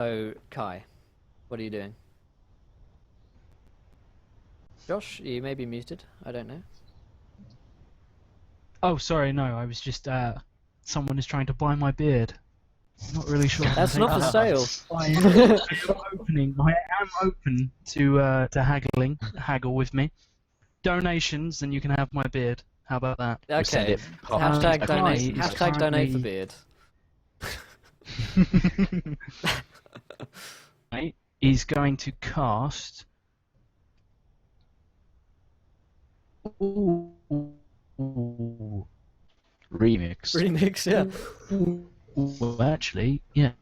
So, Kai, what are you doing? Josh, you may be muted. I don't know. Oh, sorry, no, I was just, someone is trying to buy my beard. I'm not really sure. That's not for sale. I am open to haggle with me. Donations, and you can have my beard. How about that? We'll send Okay. it Hashtag donate. Kai is Hashtag donate for currently- beard. Right, he's going to cast. Ooh. remix. Remix, yeah. Well, actually, yeah.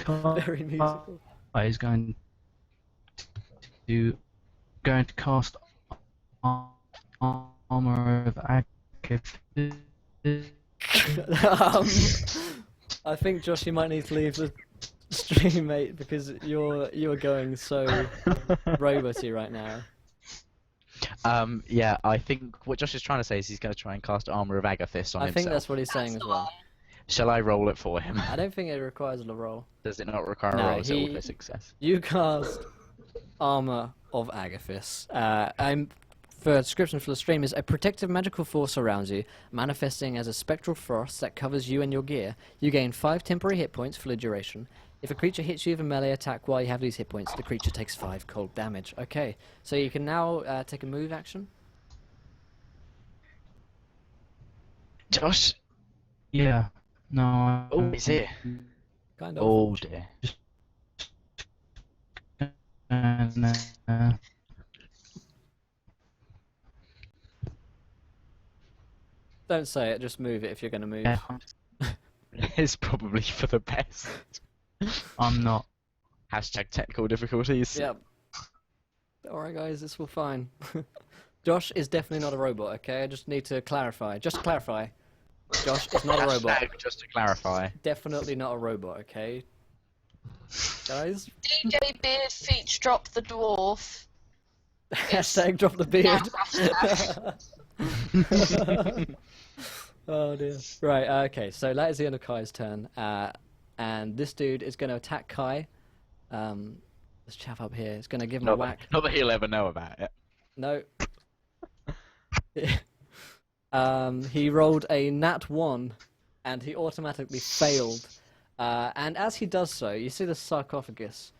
Very musical. Is going to cast armor of Akif. I think Josh, you might need to leave the stream, mate, because you're going so roboty right now. Yeah, I think what Josh is trying to say is he's going to try and cast Armor of Agathis on I himself. think that's what he's saying as well. Shall I roll it for him? I don't think it requires a roll. Does it not require No, a roll? Is it auto success? You cast Armor of Agathis. For description for the stream is a protective magical force surrounds you, manifesting as a spectral frost that covers you and your gear. You gain 5 temporary hit points for the duration. If a creature hits you with a melee attack while you have these hit points, the creature takes 5 cold damage. Okay, so you can now take a move action. Josh? Yeah. No. Oh, he's here. Kind of. Oh dear. Don't say it, just move it if you're going to move. Yeah, It's probably for the best. I'm not. Hashtag technical difficulties. Yep. Alright guys, this will fine. Josh is definitely not a robot, okay? I just need to clarify. Just to clarify. Josh is not a robot. Hashtag, just to clarify. Definitely not a robot, okay? Guys? DJ Beard feet drop the dwarf. Hashtag drop the beard. Oh dear. Right, okay, so that is the end of Kai's turn. And this dude is going to attack Kai. This chap up here is going to give him a whack. Not that he'll ever know about it. No. He rolled a nat 1, and he automatically failed. And as he does so, you see the sarcophagus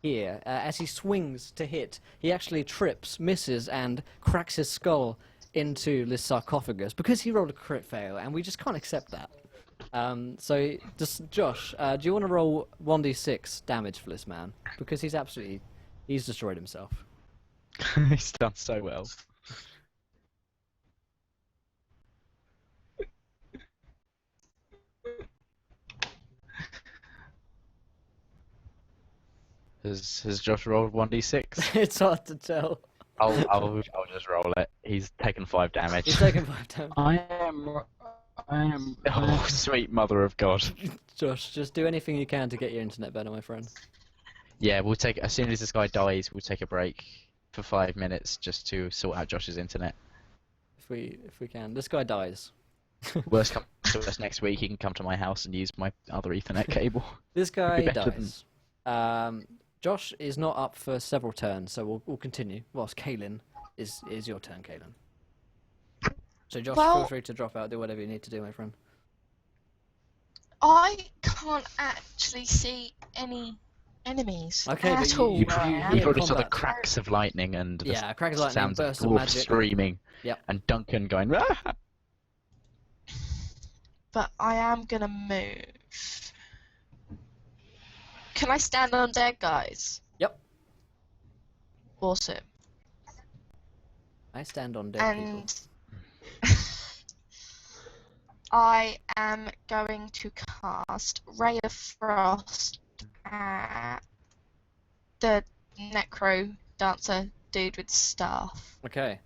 here. As he swings to hit, he actually trips, misses, and cracks his skull into this sarcophagus because he rolled a crit fail, and we just can't accept that. So, just Josh, do you want to roll 1d6 damage for this man? Because he's destroyed himself. He's done so well. Has Josh rolled 1d6? It's hard to tell. I'll just roll it. He's taken 5 damage. He's taken 5 damage. I am. Oh, sweet mother of God. Josh, just do anything you can to get your internet better, my friend. Yeah, we'll take as soon as this guy dies, we'll take a break for 5 minutes just to sort out Josh's internet. If we can. This guy dies. Worst comes to worst, next week he can come to my house and use my other Ethernet cable. This guy Be better dies. Josh is not up for several turns, so we'll continue. Whilst Kaylin is your turn, Kaylin. So Josh, Well- feel free to drop out, do whatever you need to do, my friend. I can't actually see any enemies Okay, at but you- all. you- where I you- am. You probably saw the combat. cracks of lightning and the Yeah, crack of lightning, sounds of burst of dwarfs magic. screaming. Yep. And Duncan going, "Ah!" But I am gonna move. Can I stand on dead guys? Yep. Awesome. I stand on dead people. And I am going to cast Ray of Frost at the Necro Dancer dude with staff. Okay.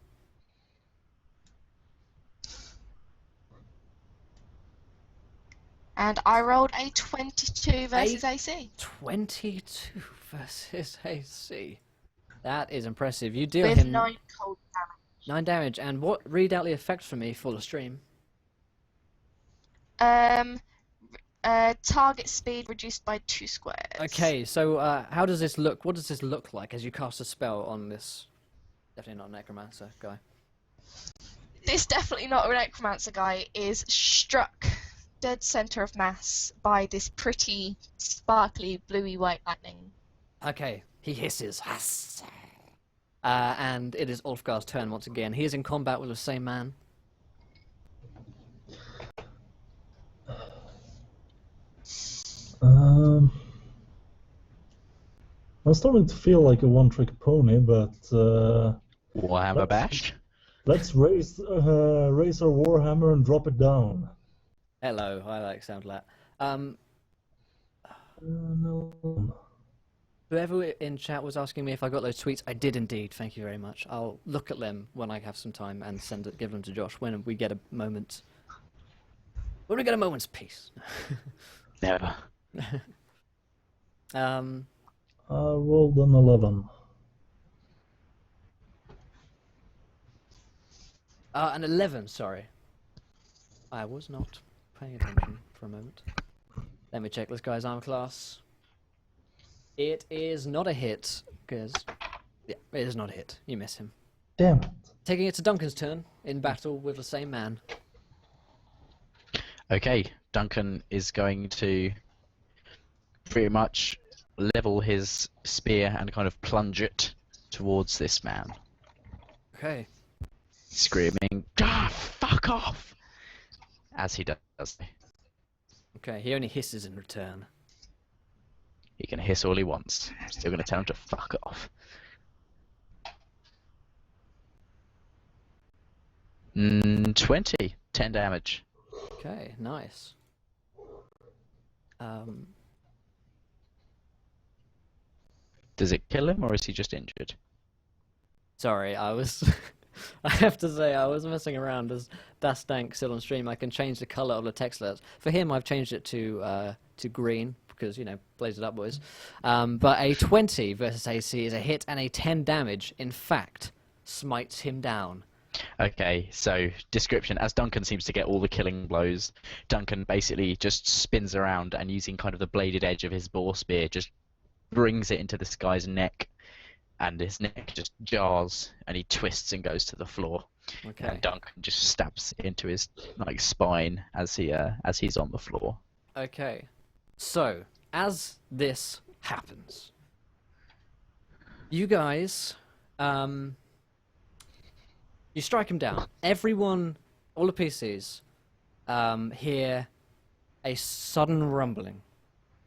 And I rolled a 22 versus AC. 22 versus AC. That is impressive. You deal With him 9 cold damage. 9 damage. And read out the effect for me for the stream. Target speed reduced by 2 squares. Okay, so how does this look? What does this look like as you cast a spell on this? Definitely not a necromancer guy. This definitely not a necromancer guy is struck dead center of mass by this pretty sparkly bluey white lightning. Okay, he hisses. And it is Ulfgar's turn once again. He is in combat with the same man. I'm starting to feel like a one-trick pony, but Warhammer Bash. let's raise our Warhammer and drop it down. Hello, I like sound like that. No. Whoever in chat was asking me if I got those tweets, I did indeed. Thank you very much. I'll look at them when I have some time and give them to Josh when we get a moment. When we get a moment's peace. Never. I rolled an 11. An 11, sorry. I was not paying attention for a moment. Let me check this guy's armor class. It is not a hit, because... Yeah, it is not a hit. You miss him. Damn it. Taking it to Duncan's turn, in battle with the same man. Okay, Duncan is going to pretty much level his spear and kind of plunge it towards this man, Okay. screaming, "Ah, fuck off!" as he does. Okay, he only hisses in return. He can hiss all he wants. I'm still going to tell him to fuck off. 20. 10 damage. Okay, nice. Does it kill him, or is he just injured? Sorry, I was... I have to say, I was messing around as Das Dank still on stream. I can change the colour of the text alerts. For him, I've changed it to green, because, you know, blaze it up, boys. But a 20 versus AC is a hit, and a 10 damage, in fact, smites him down. Okay, so description. As Duncan seems to get all the killing blows, Duncan basically just spins around and using kind of the bladed edge of his boar spear just brings it into this guy's neck, and his neck just jars and he twists and goes to the floor. Okay. And Duncan just stabs into his like spine as he's on the floor. Okay. So, as this happens, you guys, you strike him down. Everyone, all the PCs, hear a sudden rumbling,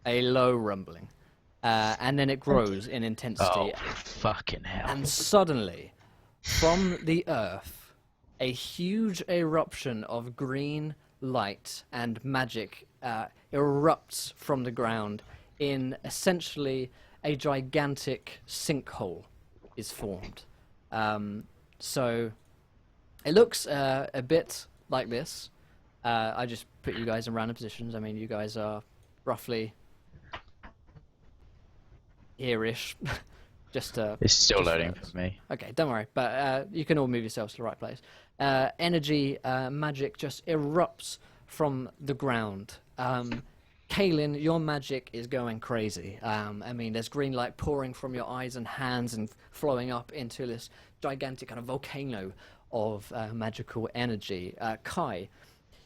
a low rumbling, and then it grows in intensity. Oh, fucking hell. And suddenly, from the earth, a huge eruption of green light and magic erupts from the ground in essentially a gigantic sinkhole is formed. So it looks a bit like this. I just put you guys in random positions. I mean, you guys are roughly here-ish. It's still loading for me. Okay, don't worry. But you can all move yourselves to the right place. Energy, magic just erupts from the ground. Kaelin, your magic is going crazy. I mean, there's green light pouring from your eyes and hands and flowing up into this gigantic kind of volcano of magical energy. Kai,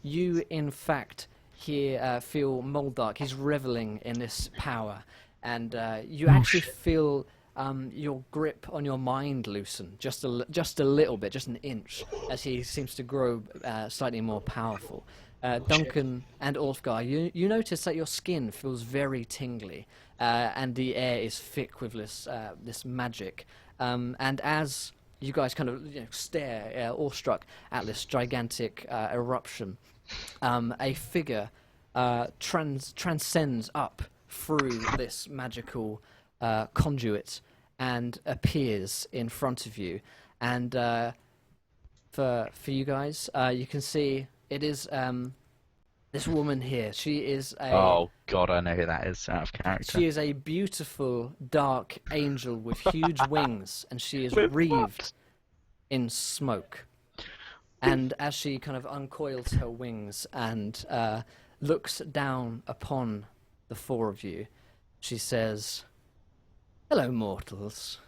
you in fact here feel Moldark. He's reveling in this power, and you actually feel your grip on your mind loosen just a little bit, just an inch, as he seems to grow slightly more powerful. Duncan and Ulfgar, you notice that your skin feels very tingly, and the air is thick with this magic. And as you guys kind of stare, awestruck at this gigantic eruption, a figure transcends up through this magical conduit and appears in front of you. And for you guys, you can see it is this woman here. She is a... Oh god, I know who that is, out of character. She is a beautiful dark angel with huge wings, and she is wreathed in smoke. And as she kind of uncoils her wings and looks down upon the four of you. She says, "Hello, mortals.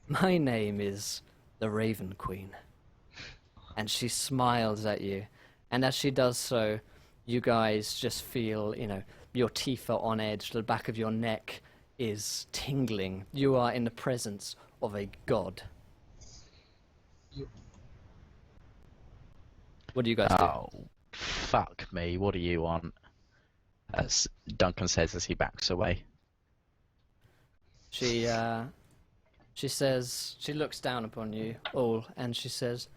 My name is the Raven Queen." And she smiles at you. And as she does so, you guys just feel, your teeth are on edge. The back of your neck is tingling. You are in the presence of a god. What do you guys do? Oh, fuck me. What do you want? As Duncan says as he backs away. She says, she looks down upon you all, and she says,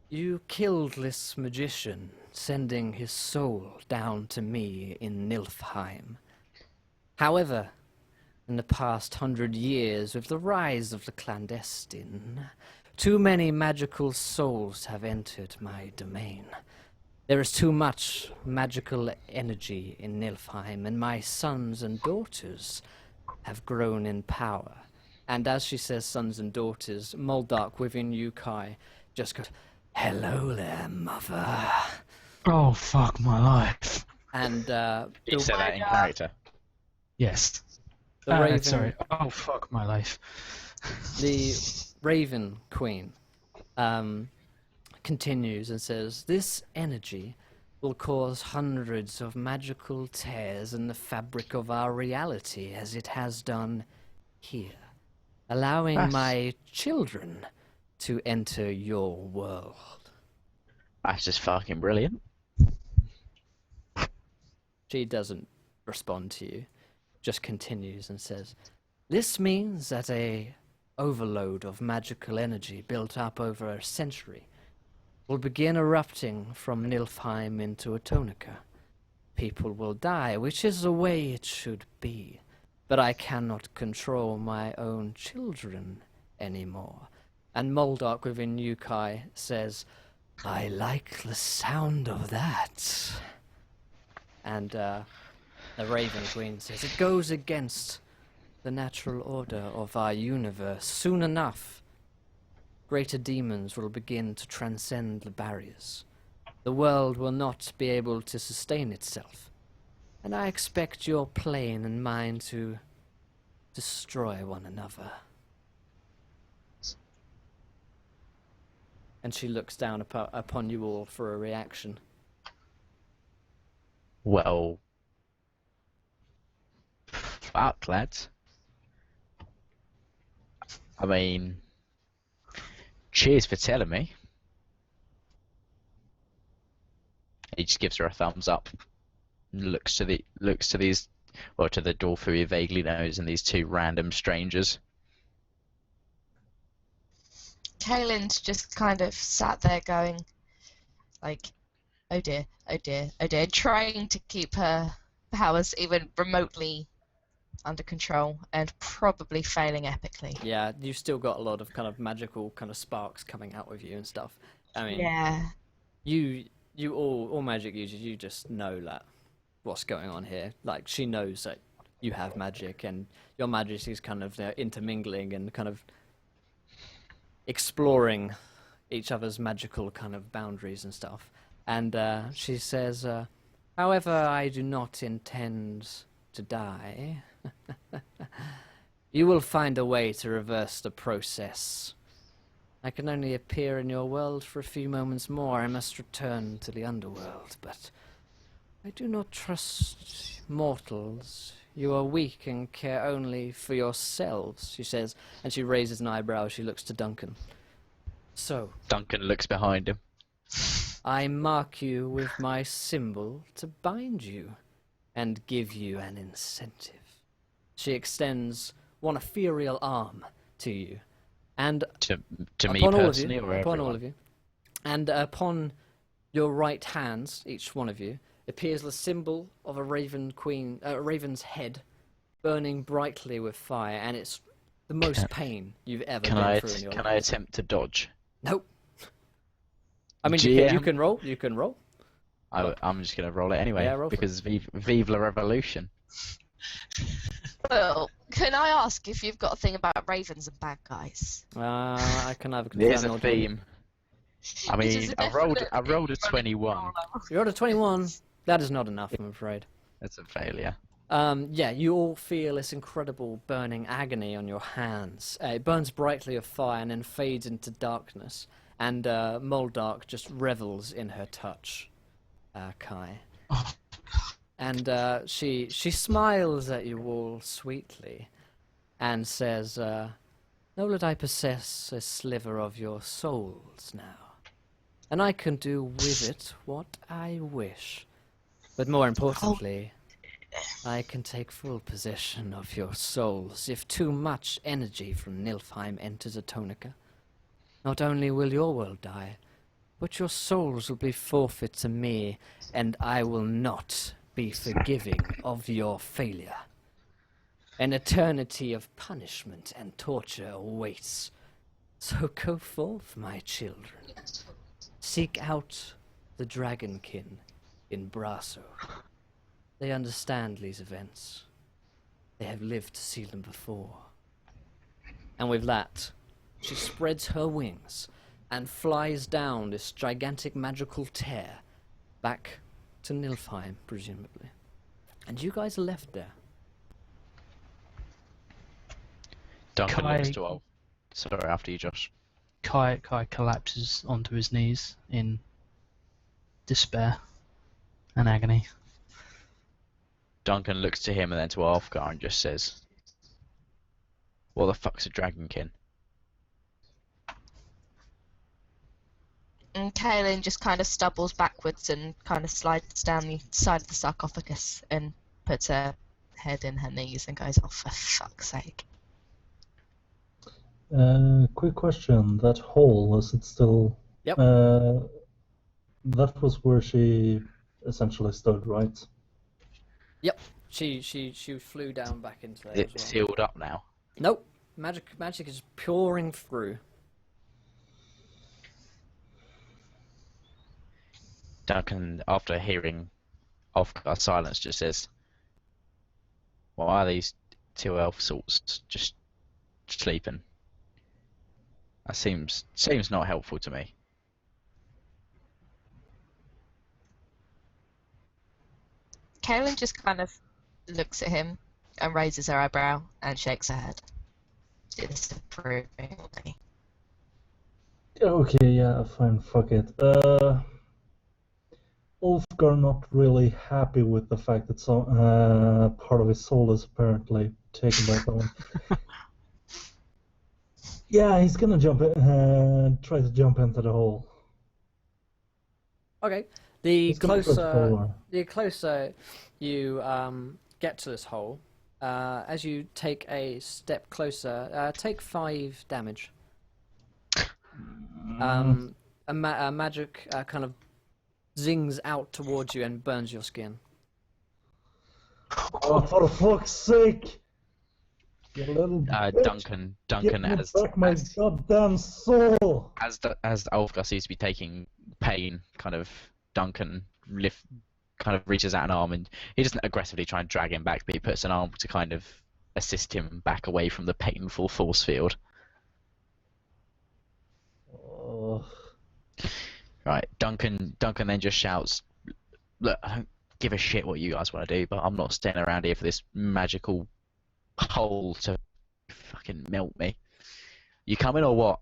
"You killed this magician, sending his soul down to me in Nilfheim. However, in the past 100 years, with the rise of the clandestine, too many magical souls have entered my domain. There is too much magical energy in Nilfheim, and my sons and daughters have grown in power." And as she says sons and daughters, Moldark within Yukai just goes, "Hello there, mother." Oh, fuck my life. And You said that in character. Yes. the Raven, Sorry. Oh, fuck my life. the Raven Queen continues and says, "This energy will cause hundreds of magical tears in the fabric of our reality, as it has done here, allowing my children to enter your world." That's just fucking brilliant. She doesn't respond to you, just continues and says, "This means that a overload of magical energy built up over a century will begin erupting from Nilfheim into Atonica. People will die, which is the way it should be, but I cannot control my own children anymore." And Moldark within Yukai says, "I like the sound of that." And the Raven Queen says, "It goes against the natural order of our universe. Soon enough, greater demons will begin to transcend the barriers. The world will not be able to sustain itself. And I expect your plane and mine to destroy one another." And she looks down upon you all for a reaction. Well, fuck, lads. I mean, cheers for telling me. He just gives her a thumbs up. Looks to the dwarf who he vaguely knows and these two random strangers. Kaylin's just kind of sat there going, like, oh dear, oh dear, oh dear, trying to keep her powers even remotely under control and probably failing epically. Yeah, you've still got a lot of kind of magical kind of sparks coming out with you and stuff. I mean, Yeah. you all magic users, you just know that what's going on here. Like, she knows that you have magic, and your magic is kind of intermingling and kind of exploring each other's magical kind of boundaries and stuff. And she says, "However, I do not intend to die. You will find a way to reverse the process. I can only appear in your world for a few moments more. I must return to the underworld, but I do not trust mortals. You are weak and care only for yourselves," she says, and she raises an eyebrow as she looks to Duncan. "So, Duncan looks behind him. I mark you with my symbol to bind you and give you an incentive." She extends one ethereal arm to you, and To me upon all of personally, you, or upon all everyone? of you, and upon your right hands, each one of you, appears the symbol of a raven's head, burning brightly with fire, and it's the most pain you've ever been through in your Can life. I attempt to dodge? Nope. I mean, you can roll. You can roll. I'm just gonna roll it anyway, Yeah, roll for it. because vive la revolution. Well, can I ask if you've got a thing about ravens and bad guys? I can either confirm There's or a deny. theme. I It is mean, I rolled a definitely 21. roll. You rolled a 21. That is not enough, I'm afraid. That's a failure. Yeah, you all feel this incredible burning agony on your hands. It burns brightly of fire and then fades into darkness. And Moldark just revels in her touch, Kai. And she smiles at you all sweetly and says, know that I possess a sliver of your souls now, and I can do with it what I wish. But more importantly, I can take full possession of your souls if too much energy from Nilfheim enters Atonica. Not only will your world die, but your souls will be forfeit to me, and I will not be forgiving of your failure. An eternity of punishment and torture awaits. So go forth, my children. Seek out the Dragonkin in Brasso. They understand these events. They have lived to see them before. And with that, she spreads her wings and flies down this gigantic magical tear back to Nilfheim, presumably. And you guys are left there. Duncan Kai- looks to Ulf. Sorry, after you, Josh. Kai collapses onto his knees in despair and agony. Duncan looks to him and then to Ulfgar and just says, "What the fuck's a dragonkin?" And Kaelin just kind of stumbles backwards and kind of slides down the side of the sarcophagus and puts her head in her knees and goes, "Oh, for fuck's sake." Quick question. That hole, is it still... Yep. That was where she essentially stood, right? Yep. She flew down back into there Is it as well. sealed up now? Nope. Magic is pouring through. Duncan, after hearing Ulfgar's silence, just says, "Why are these two elf sorts just sleeping? That seems not helpful to me." Kaelin just kind of looks at him and raises her eyebrow and shakes her head disapprovingly. Okay, yeah, fine, fuck it. Ulfgar not really happy with the fact that some part of his soul is apparently taken by someone. Yeah, he's gonna try to jump into the hole. Okay. The He's gonna press forward. closer you get to this hole, as you take a step closer, take 5 damage. A magic kind of zings out towards you and burns your skin. Oh, for fuck's sake! You little bitch! Duncan, Give me as back my goddamn soul! as Ulfgar seems to be taking pain, kind of Duncan reaches out an arm, and he doesn't aggressively try and drag him back, but he puts an arm to kind of assist him back away from the painful force field. Oh. Right, Duncan then just shouts, "Look, I don't give a shit what you guys want to do, but I'm not staying around here for this magical hole to fucking melt me. You coming or what?"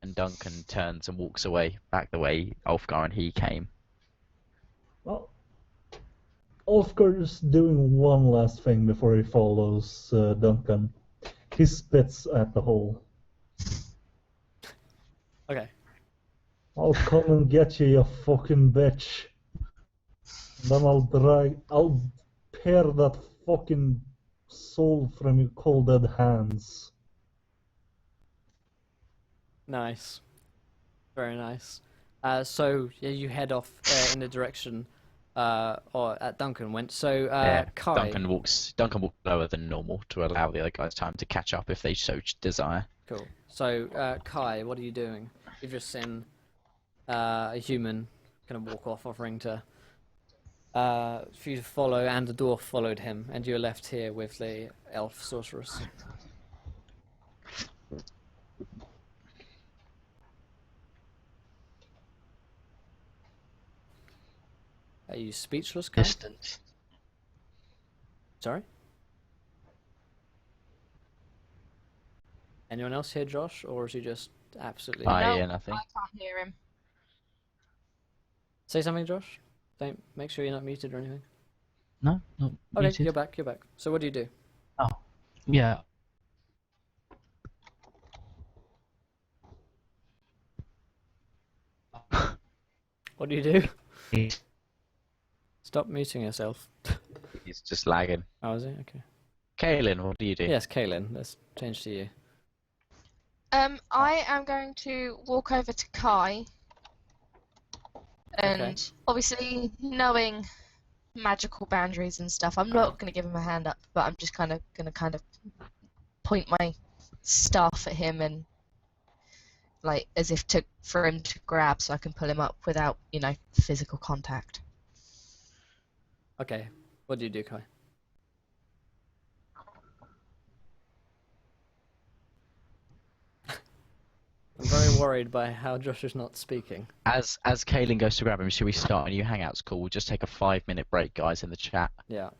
And Duncan turns and walks away, back the way Ulfgar and he came. Well, Ulfgar's doing one last thing before he follows Duncan. He spits at the hole. Okay. I'll come and get you, you fucking bitch. Then I'll tear that fucking soul from your cold dead hands. Nice. Very nice. So yeah, you head off in the direction or Duncan went. So Kai. Duncan walks lower than normal to allow the other guys time to catch up if they so desire. Cool. So Kai, what are you doing? You've just seen a human kind of walk off, offering to for you to follow, and the dwarf followed him, and you're left here with the elf sorceress. Are you speechless, Kai? Distance. Sorry? Anyone else hear Josh, or is he just absolutely... I No, hear nothing. I can't hear him. Say something, Josh? Don't make sure you're not muted or anything. No, not Okay, muted. you're back, you're back. So what do you do? Oh, yeah. What do you do? It's Stop muting yourself. He's just lagging. Oh, is it? Okay. Kaelin, what do you do? Yes, Kaylin, let's change to you. I am going to walk over to Kai, and Okay. obviously knowing magical boundaries and stuff, I'm not going to give him a hand up, but I'm just going to point my staff at him and like as if for him to grab, so I can pull him up without physical contact. Okay, what do you do, Kai? I'm very worried by how Josh is not speaking. As Kaelin goes to grab him, should we start a new Hangouts call? We'll just take a 5-minute break, guys, in the chat, Yeah.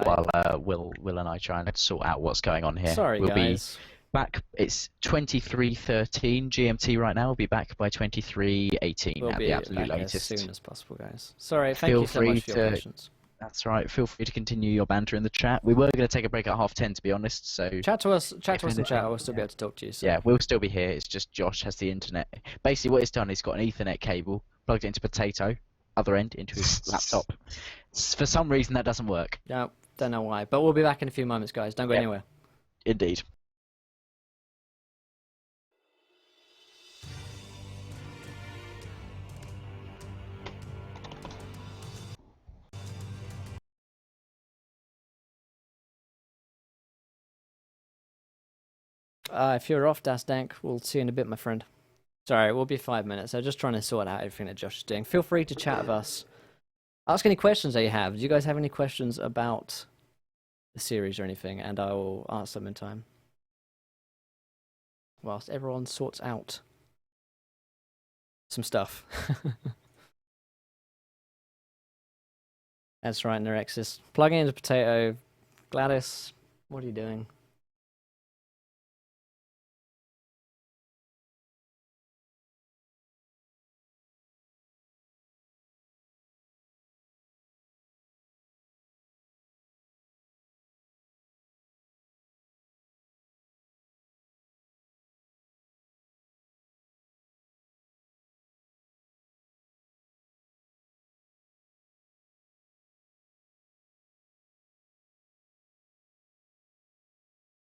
while Will and I try and sort out what's going on here. Sorry, we'll guys. be back. It's 23:13 GMT right now. We'll be back by 23:18 We'll at be the absolute back latest. as soon as possible, guys. Sorry, thank Feel you so free much for your to- patience. That's right. Feel free to continue your banter in the chat. We were going to take a break at 10:30, to be honest. So Chat to us in anything, chat. I'll still be able to talk to you. So. yeah, we'll still be here. It's just Josh has the internet. Basically, what he's done, he's got an Ethernet cable plugged into Potato, other end into his laptop. For some reason, that doesn't work. No, don't know why. But we'll be back in a few moments, guys. Don't go Yep. anywhere. Indeed. If you're off, Das Dank, we'll see you in a bit, my friend. Sorry, we'll be 5 minutes. I'm just trying to sort out everything that Josh is doing. Feel free to chat with us. Ask any questions that you have. Do you guys have any questions about the series or anything? And I will answer them in time. Whilst everyone sorts out some stuff. That's right, Nerexis. Plugging into Potato. Gladys, what are you doing?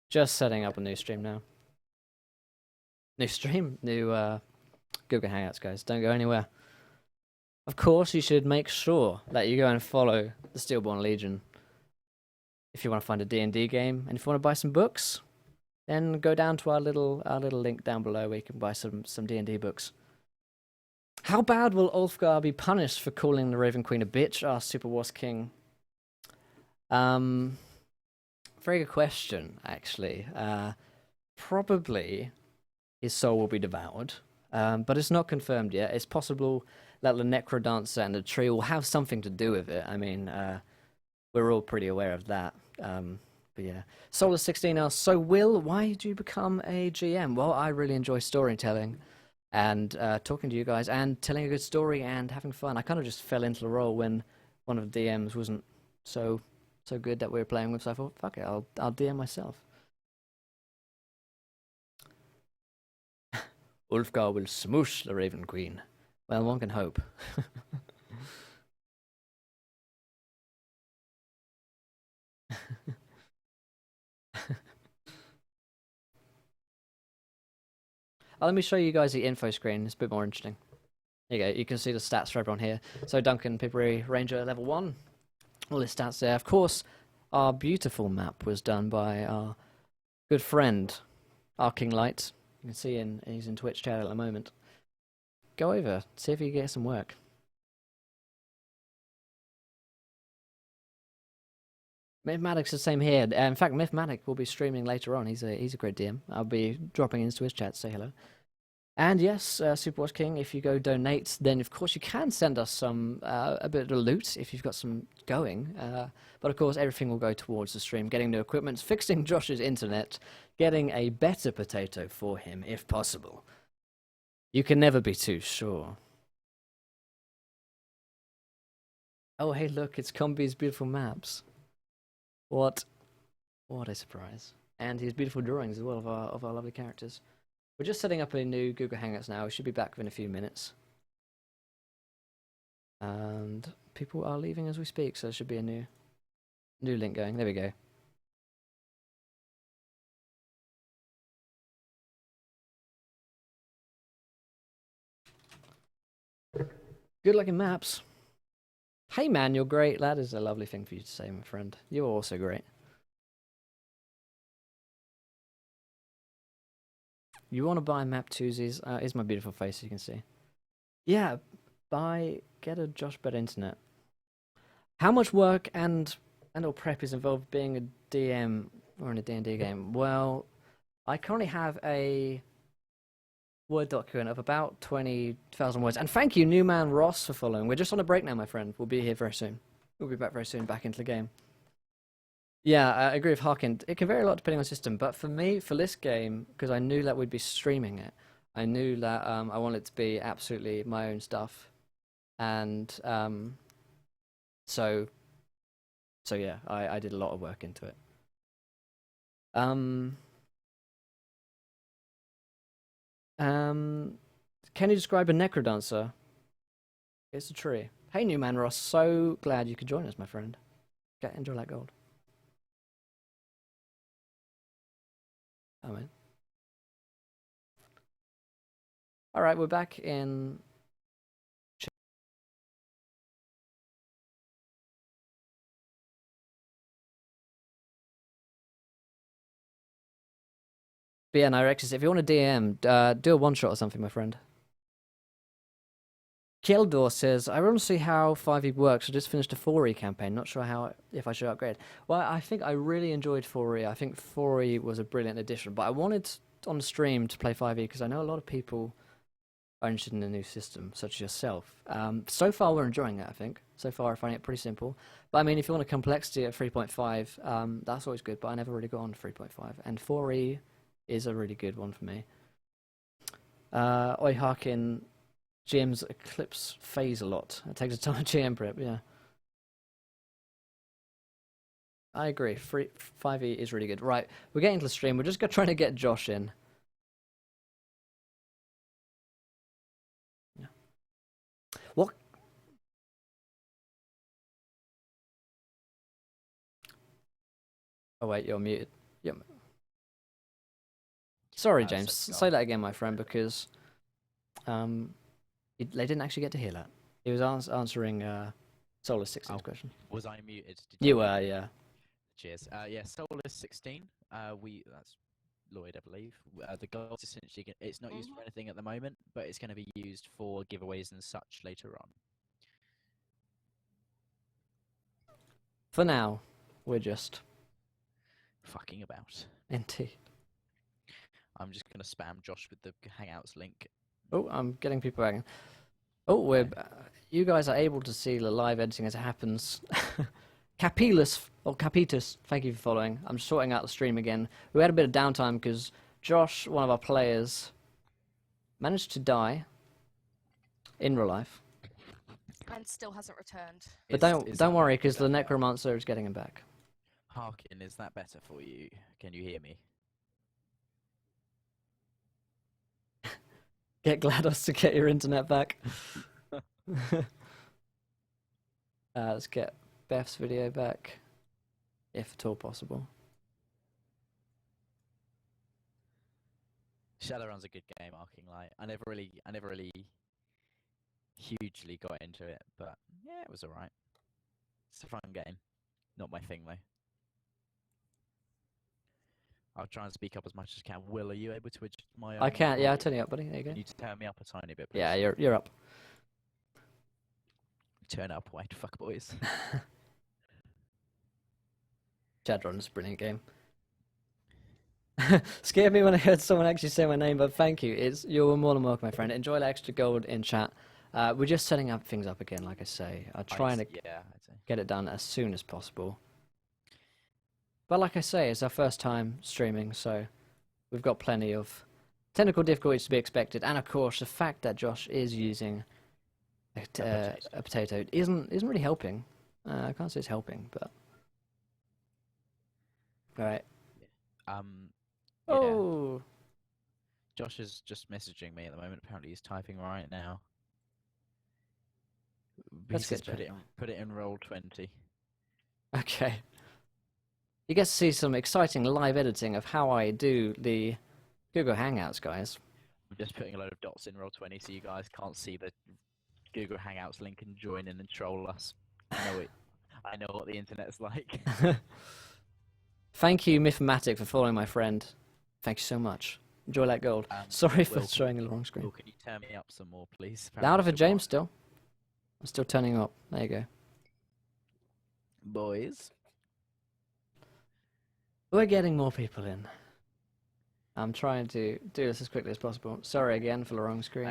Just setting up a new stream now. New stream? New Google Hangouts, guys. Don't go anywhere. Of course, you should make sure that you go and follow the Steelborn Legion. If you want to find a D&D game, and if you want to buy some books, then go down to our little link down below where you can buy some D&D books. How bad will Ulfgar be punished for calling the Raven Queen a bitch? Asked Super Wars King. Very good question, actually. Probably his soul will be devoured, but it's not confirmed yet. It's possible that the Necrodancer and the tree will have something to do with it. I mean, we're all pretty aware of that. But yeah. Solar16 asks, so Will, why did you become a GM? Well, I really enjoy storytelling and talking to you guys and telling a good story and having fun. I kind of just fell into the role when one of the DMs wasn't so good that we were playing with, so I thought, fuck it, I'll DM myself. Ulfgar will smoosh the Raven Queen. Well, one can hope. Let me show you guys the info screen. It's a bit more interesting. There you go. You can see the stats for everyone here. So Duncan, Pippery, Ranger, level 1. All the stats there. Of course, our beautiful map was done by our good friend, our King Light. You can see he's in Twitch chat at the moment. Go over, see if you can get some work. Mythmatic's the same here. In fact, Mythmatic will be streaming later on. He's a great DM. I'll be dropping into his chat to say hello. And yes, Superwatch King, if you go donate, then of course you can send us some a bit of loot if you've got some going. But of course, everything will go towards the stream, getting new equipment, fixing Josh's internet, getting a better potato for him if possible. You can never be too sure. Oh, hey, look, it's Combi's beautiful maps. What a surprise! And his beautiful drawings as well of our lovely characters. We're just setting up a new Google Hangouts now. We should be back within a few minutes. And people are leaving as we speak, so there should be a new link going. There we go. Good looking maps. Hey man, you're great. That is a lovely thing for you to say, my friend. You're also great. You want to buy map twosies? Here's my beautiful face, you can see. Yeah, get a Josh better internet. How much work and or prep is involved being a DM or in a D&D game? Well, I currently have a Word document of about 20,000 words. And thank you, Newman Ross, for following. We're just on a break now, my friend. We'll be here very soon. We'll be back very soon, back into the game. Yeah, I agree with Harkin. It can vary a lot depending on system, but for me, for this game, because I knew that we'd be streaming it, I knew that I wanted it to be absolutely my own stuff. And so yeah, I did a lot of work into it. Can you describe a necrodancer? It's a tree. Hey, Newman Ross, so glad you could join us, my friend. Enjoy that gold. Oh, man. All right, we're back in. But yeah, no, Rexus, if you want a DM, do a one-shot or something, my friend. Kieldor says, I want to see how 5e works. I just finished a 4e campaign. Not sure if I should upgrade. Well, I think I really enjoyed 4e. I think 4e was a brilliant addition. But I wanted on the stream to play 5e because I know a lot of people are interested in a new system, such as yourself. So far, we're enjoying it, I think. So far, I find it pretty simple. But I mean, if you want a complexity at 3.5, that's always good. But I never really got on to 3.5. And 4e is a really good one for me. Oi Harkin, GM's eclipse phase a lot. It takes a ton of GM prep, yeah. I agree. 5e is really good. Right, we're getting to the stream. We're just trying to get Josh in. Yeah. What? Oh wait, you're muted. Yep. Sorry, James. Say that again, my friend, because they didn't actually get to hear that. He was answering Solus 16's question. Was I muted? You were, yeah. Cheers. Yeah, Solus 16. That's Lloyd, I believe. The gold's essentially it's not used for anything at the moment, but it's going to be used for giveaways and such later on. For now, we're just fucking about. Indeed. I'm just going to spam Josh with the Hangouts link. Oh, I'm getting people back. Oh, you guys are able to see the live editing as it happens. Capitus, thank you for following. I'm just sorting out the stream again. We had a bit of downtime because Josh, one of our players, managed to die in real life. And still hasn't returned. But don't worry, because the necromancer is getting him back. Harkin, is that better for you? Can you hear me? Get GLaDOS to get your internet back. Let's get Beth's video back, if at all possible. Shadowrun's a good game, Arcing Light. I never really hugely got into it, but yeah, it was alright. It's a fun game. Not my thing though. I'll try and speak up as much as I can. Will, are you able to adjust my I can't. Yeah, I'll turn you up, buddy. There you go. Can you turn me up a tiny bit, please? Yeah, you're up. Turn up, white fuck boys. Shadowrun's a brilliant game. Scared me when I heard someone actually say my name, but thank you. You're more than welcome, my friend. Enjoy the extra gold in chat. We're just setting up things up again, like I say. I'm trying to I'd say. get it done as soon as possible. But like I say, it's our first time streaming, so we've got plenty of technical difficulties to be expected. And of course, the fact that Josh is using a potato isn't really helping. I can't say it's helping, but all right. Yeah. Oh, Josh is just messaging me at the moment. Apparently, he's typing right now. He That's says good, put it in roll 20. okay. You get to see some exciting live editing of how I do the Google Hangouts, guys. I'm just putting a load of dots in roll 20 so you guys can't see the Google Hangouts link and join in and troll us. I know what the internet's like. Thank you, Mythmatic, for following my friend. Thank you so much. Enjoy that gold. Sorry for Will, showing the wrong screen. Will, can you turn me up some more, please? Louder for Apparently James still. I'm still turning up. There you go. Boys. We're getting more people in. I'm trying to do this as quickly as possible. Sorry again for the wrong screen.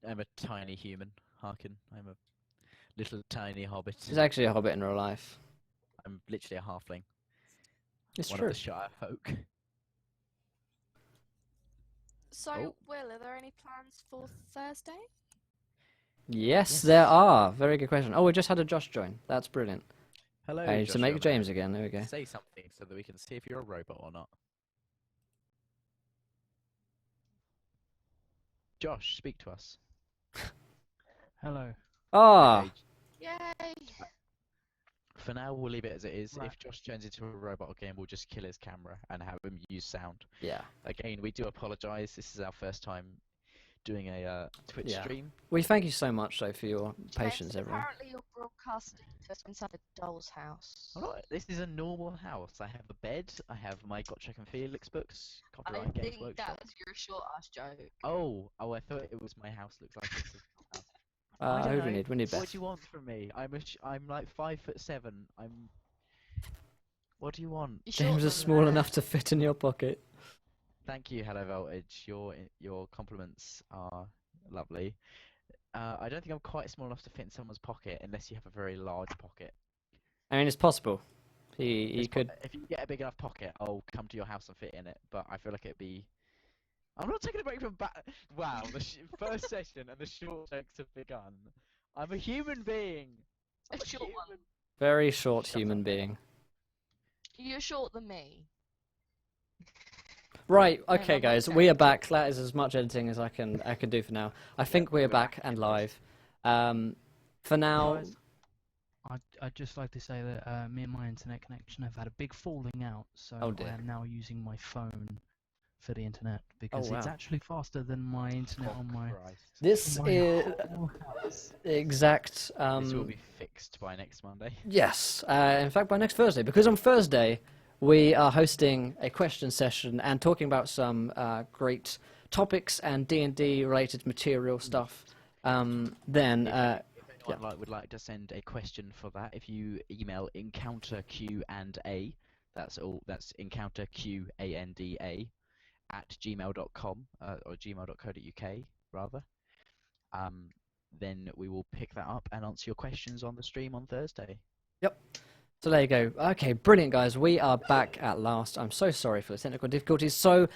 I'm a tiny human, Harkin. I'm a little tiny hobbit. He's actually a hobbit in real life. I'm literally a halfling. It's One true. of the Shire folk. So, Oh. Will, are there any plans for Thursday? Yes, there are. Very good question. Oh, we just had a Josh join. That's brilliant. Hello, I need to Joshua make Man. James again. There we go. Say something so that we can see if you're a robot or not. Josh, speak to us. Hello. Ah, Okay, Yay! for now, we'll leave it as it is. Right. If Josh turns into a robot again, we'll just kill his camera and have him use sound. yeah. Again, we do apologise. This is our first time doing a Twitch Yeah. stream. We thank you so much, though, for your patience, James, everyone. apparently you're broadcasting to us inside a doll's house. I'm not, this is a normal house. I have a bed. I have my Gotcha and Felix books. I Copyright Games think Workshop. that was your short ass joke. Oh, I thought it was my house looks like this. I Who don't do know. we need? We need What Beth. do you want from me? I'm like 5'7". What do you want? You're James shorter is than small that. enough to fit in your pocket. Thank you, Hello Voltage. Your compliments are lovely. I don't think I'm quite small enough to fit in someone's pocket unless you have a very large pocket. I mean, it's possible. He could. If you get a big enough pocket, I'll come to your house and fit in it. But I feel like it'd be. I'm not taking a break from Wow, the first session and the short jokes have begun. I'm a human being. A short one. Very short Shut human up. being. You're shorter than me. Right, No, okay, not guys, my we are back. That is as much editing as I can do for now. I think we are we're back back. and live. For now, Guys, I'd just like to say that me and my internet connection have had a big falling out, so Oh, dear. I am now using my phone for the internet because it's wow. actually faster than my internet on my. Christ. this my is whole house. the exact. This will be fixed by next Monday. Yes, in fact, by next Thursday, because on Thursday we are hosting a question session and talking about some great topics and D&D related material stuff. Then, If anyone would like to send a question for that, if you email encounterq&a, that's encounterqanda @gmail.com or gmail.co.uk rather, then we will pick that up and answer your questions on the stream on Thursday. so there you go. Okay, brilliant, guys. We are back at last. I'm so sorry for the technical difficulties. So,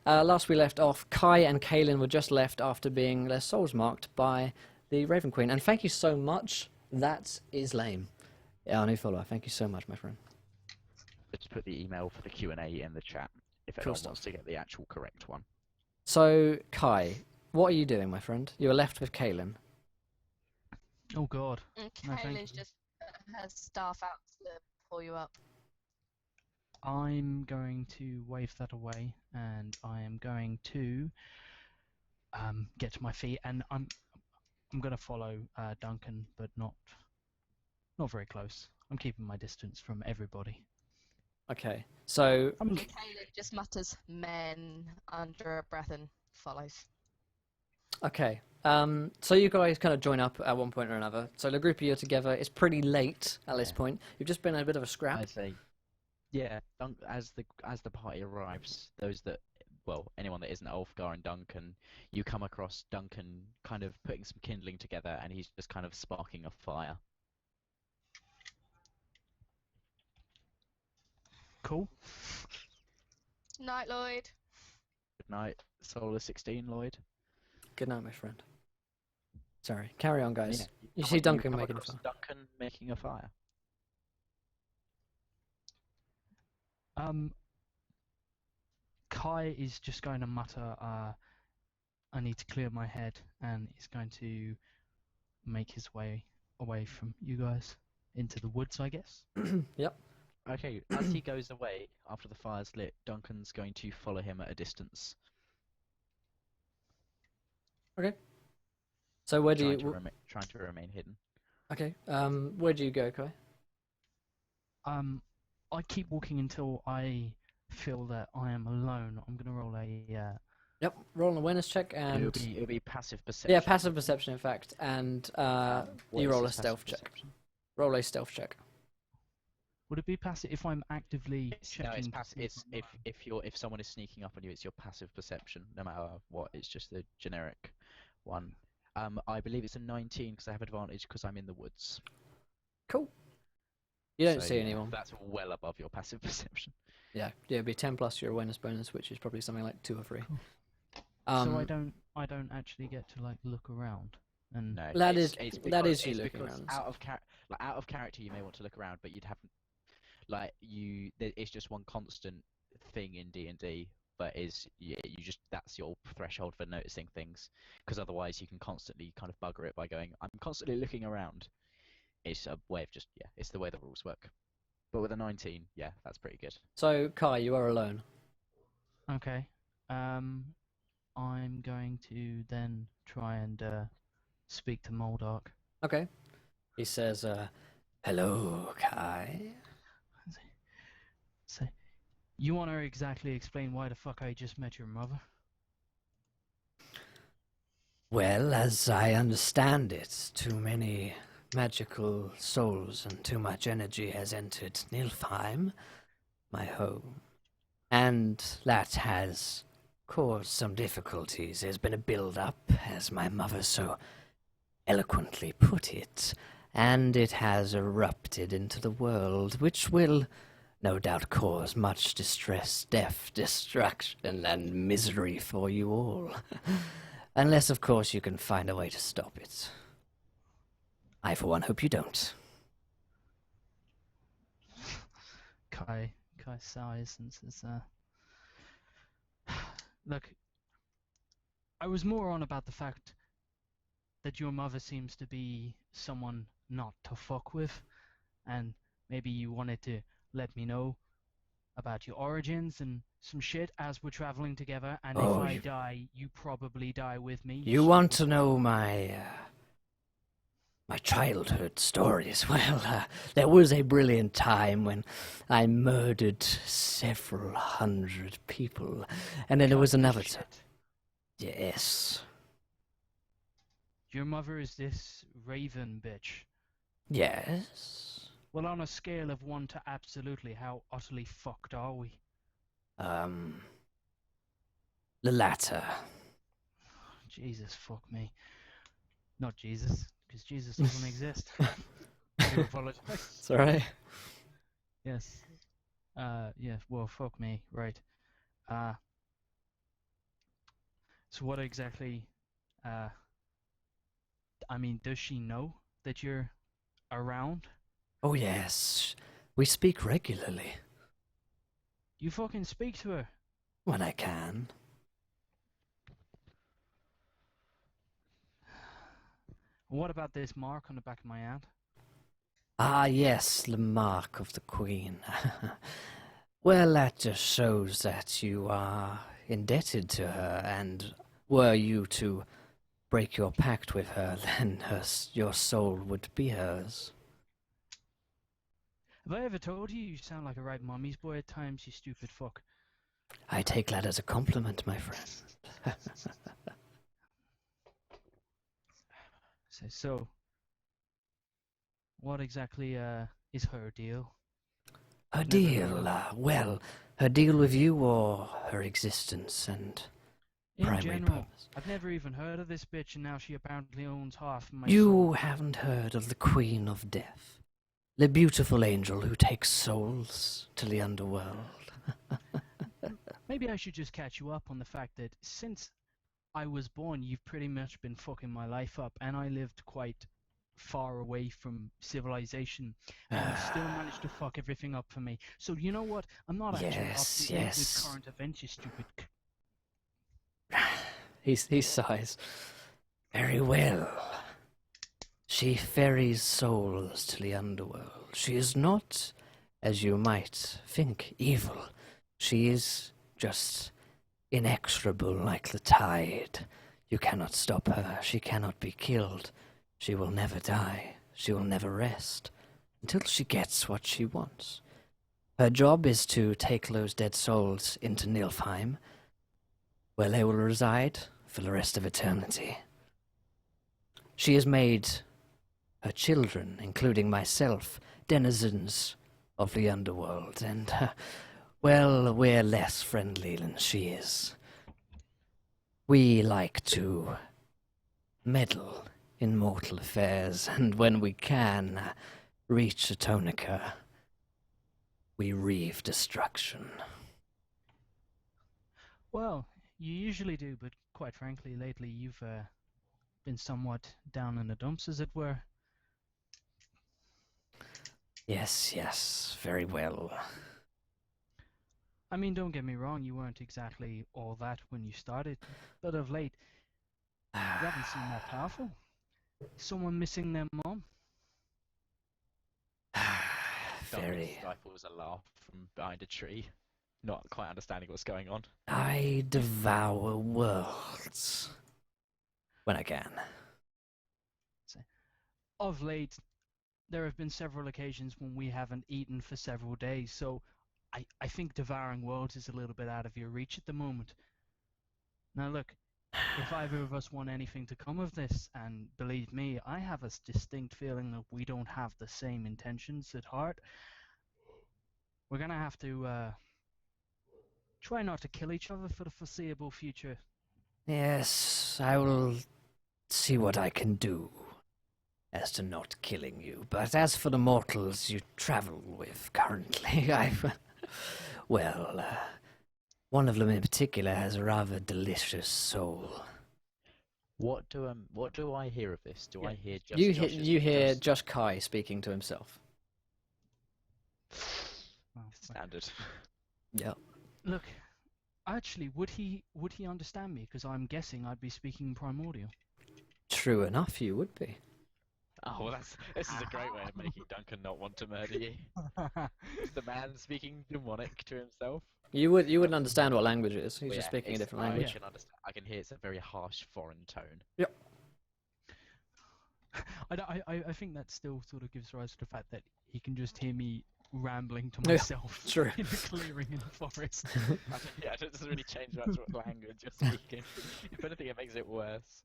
last we left off, Kai and Kaelin were just left after being their souls marked by the Raven Queen. And thank you so much. That is lame. Yeah, our new follower. Thank you so much, my friend. Just put the email for the Q&A in the chat if Cool anyone stuff. wants to get the actual correct one. So, Kai, what are you doing, my friend? You were left with Kaelin. Oh God. And No, thank Kaylin's you. just her staff out to pull you up. I'm going to wave that away, and I am going to get to my feet, and I'm going to follow Duncan, but not very close. I'm keeping my distance from everybody. Okay, so I'm And Kaylin just mutters men under her breath and follows. okay. So you guys kind of join up at one point or another. So the group of you are together. It's pretty late at this point. You've just been in a bit of a scrap. I'd say Yeah, as the party arrives, anyone that isn't Ulfgar and Duncan, you come across Duncan kind of putting some kindling together, and he's just kind of sparking a fire. Cool. Night, Lloyd. Good night, Solar 16, Lloyd. Good night, my friend. Sorry, carry on, guys. Yeah, You come see on- Duncan come making a across fire. Duncan making a fire. Kai is just going to mutter, I need to clear my head, and he's going to make his way away from you guys into the woods, I guess. Yep. Okay, as he goes away after the fire's lit, Duncan's going to follow him at a distance, Okay. So where do you? trying to remain hidden. Okay. Where do you go, Kai? I keep walking until I feel that I am alone. I'm gonna roll a Yep. Roll an awareness check It'll and be passive perception. yeah, passive perception, in fact, and What you is roll a his passive stealth check. perception? Roll a stealth check. Would it be passive if I'm actively checking? No, it's to passive. see It's I'm alone? if someone is sneaking up on you, it's your passive perception, no matter what. It's just the generic one. I believe it's a 19 because I have advantage because I'm in the woods. Cool. You don't So, see yeah, anyone. That's well above your passive perception. Yeah, it'd be 10 plus your awareness bonus, which is probably something like 2 or 3. Cool. Um, So I don't actually get to like look around and No, That it's, is- it's that because, is you it's looking because around and out of character you may want to look around, but you'd have it's just one constant thing in D&D, but that's your threshold for noticing things, because otherwise you can constantly kind of bugger it by going, I'm constantly looking around. It's a way of it's the way the rules work. But with a 19, yeah, that's pretty good. So, Kai, you are alone. okay. I'm going to then try and speak to Moldark. Okay. He says, hello, Kai. Say, you want to exactly explain why the fuck I just met your mother? Well, as I understand it, too many magical souls and too much energy has entered Nilfheim, my home. And that has caused some difficulties. There's been a build-up, as my mother so eloquently put it, and it has erupted into the world, which will no doubt cause much distress, death, destruction, and misery for you all. Unless, of course, you can find a way to stop it. I, for one, hope you don't. Kai sighs and says, look, I was more on about the fact that your mother seems to be someone not to fuck with, and maybe you wanted to let me know about your origins and some shit as we're traveling together, and if Oh, I you- die, you probably die with me. You want to know my childhood stories? Well, there was a brilliant time when I murdered several hundred people, and then there was another time. Shit. Yes. Your mother is this raven bitch. Yes. Well, on a scale of 1 to absolutely, how utterly fucked are we? The latter. Jesus, fuck me. Not Jesus, because Jesus doesn't exist. I do apologize. Sorry. Yes. Yeah, well, fuck me, right. So what exactly, I mean, does she know that you're around? Oh, yes. We speak regularly. You fucking speak to her. When I can. What about this mark on the back of my hand? Ah, yes, the mark of the Queen. Well, that just shows that you are indebted to her, and were you to break your pact with her, then your soul would be hers. Have I ever told you you sound like a right mommy's boy at times, you stupid fuck? I take that as a compliment, my friend. So, what exactly is her deal? Her Never heard deal, of- well, her deal with you or her existence and In primary general, purpose. I've never even heard of this bitch, and now she apparently owns half of my You soul. haven't heard of the Queen of Death, the beautiful angel who takes souls to the underworld. Maybe I should just catch you up on the fact that since I was born, you've pretty much been fucking my life up, and I lived quite far away from civilization, and you still managed to fuck everything up for me. So you know what? I'm not actually up Yes, to date yes. with current events, you stupid. He sighs. Very well. She ferries souls to the underworld. She is not, as you might think, evil. She is just inexorable like the tide. You cannot stop her. She cannot be killed. She will never die. She will never rest until she gets what she wants. Her job is to take those dead souls into Nilfheim, where they will reside for the rest of eternity. She has made her children, including myself, denizens of the underworld, and, well, we're less friendly than she is. We like to meddle in mortal affairs, and when we can reach Atonica, we reave destruction. Well, you usually do, but quite frankly, lately you've been somewhat down in the dumps, as it were. Yes, very well. I mean, don't get me wrong, you weren't exactly all that when you started, but of late, you haven't seemed that powerful. Someone missing their mom. Duncan Very. stifles a laugh from behind a tree, not quite understanding what's going on. I devour worlds when I can. Of late, there have been several occasions when we haven't eaten for several days, so I think devouring worlds is a little bit out of your reach at the moment. Now look, if either of us want anything to come of this, and believe me, I have a distinct feeling that we don't have the same intentions at heart, we're gonna have to try not to kill each other for the foreseeable future. Yes, I will see what I can do as to not killing you. But as for the mortals you travel with currently, well, one of them in particular has a rather delicious soul. What do I hear of this? Do I hear just You hear Josh Kai speaking to himself. Well, standard? Yep. look, actually, would he understand me? Because I'm guessing I'd be speaking primordial. True enough, you would be. Oh, well, this is a great way of making Duncan not want to murder you. The man speaking demonic to himself. You wouldn't understand what language it is. He's Well, just yeah, speaking a it's- different I language. can understand. I can hear it's a very harsh foreign tone. I think that still sort of gives rise to the fact that he can just hear me rambling to Yeah, myself true. in a clearing in the forest. Yeah, it doesn't really change much what language you're speaking. If anything, it makes it worse.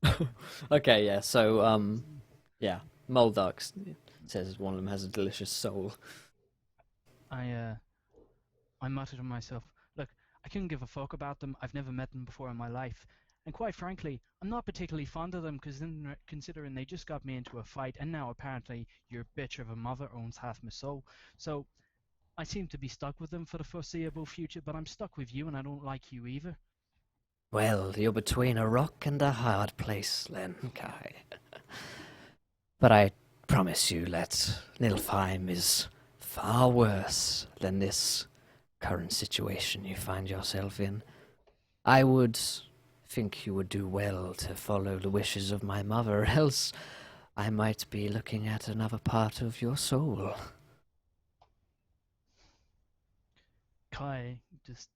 Okay, yeah. So, yeah, Moldark says one of them has a delicious soul. I muttered to myself, look, I couldn't give a fuck about them. I've never met them before in my life. And quite frankly, I'm not particularly fond of them because considering they just got me into a fight and now apparently your bitch of a mother owns half my soul. So I seem to be stuck with them for the foreseeable future, but I'm stuck with you and I don't like you either. Well, you're between a rock and a hard place, then, Kai. But I promise you that Nilfheim is far worse than this current situation you find yourself in. I would think you would do well to follow the wishes of my mother, else I might be looking at another part of your soul. Kai just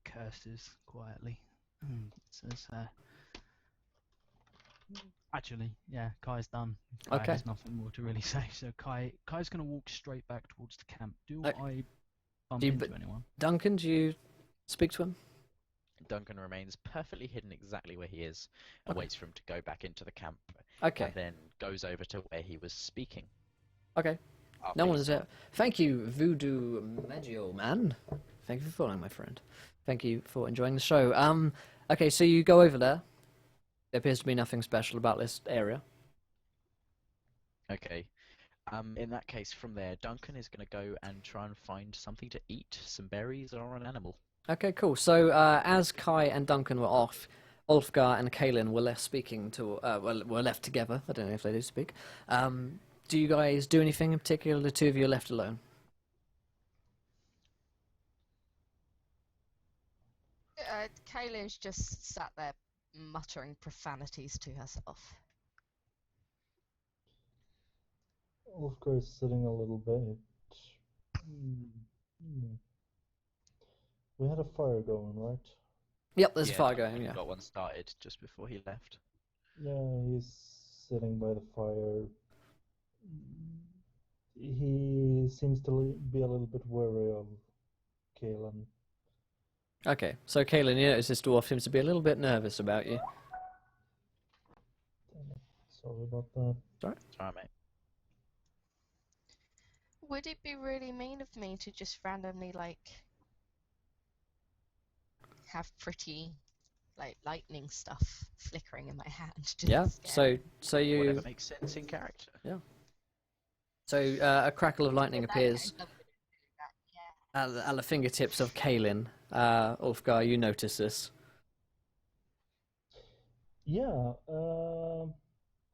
curses quietly and says, actually, yeah, Kai's done. Kai Okay. has nothing more to really say, so Kai's going to walk straight back towards the camp. Do Okay. I bump Do you- into anyone? Duncan, do you speak to him? Duncan remains perfectly hidden exactly where he is and Okay. waits for him to go back into the camp. Okay. And then goes over to where he was speaking. Okay. I'll No one face is it. there. Thank you, Voodoo Maggio Man. Thank you for following, my friend. Thank you for enjoying the show. Okay, so you go over there. There appears to be nothing special about this area. Okay. In that case, from there, Duncan is going to go and try and find something to eat, some berries or an animal. Okay, cool. So as Kai and Duncan were off, Ulfgar and Kaelin were left speaking to, were left together. I don't know if they do speak. Do you guys do anything in particular? The two of you are left alone. Kaylin's just sat there muttering profanities to herself. Ulfgar is sitting a little bit. Hmm. We had a fire going, right? Yep, there's a Yeah, fire Duncan going. Yeah. got one started just before he left. Yeah, he's sitting by the fire. He seems to be a little bit wary of Kaelin. Okay, so Kaelin, you notice this dwarf seems to be a little bit nervous about you. Sorry about that. Alright, mate. Would it be really mean of me to just randomly, Have pretty, lightning stuff flickering in my hand. Just Yeah. scare So you. Whatever makes sense in character. So a crackle of lightning In that appears case, I'm gonna do that, yeah. at the fingertips of Kaelin. Ulfgar, you notice this. Yeah,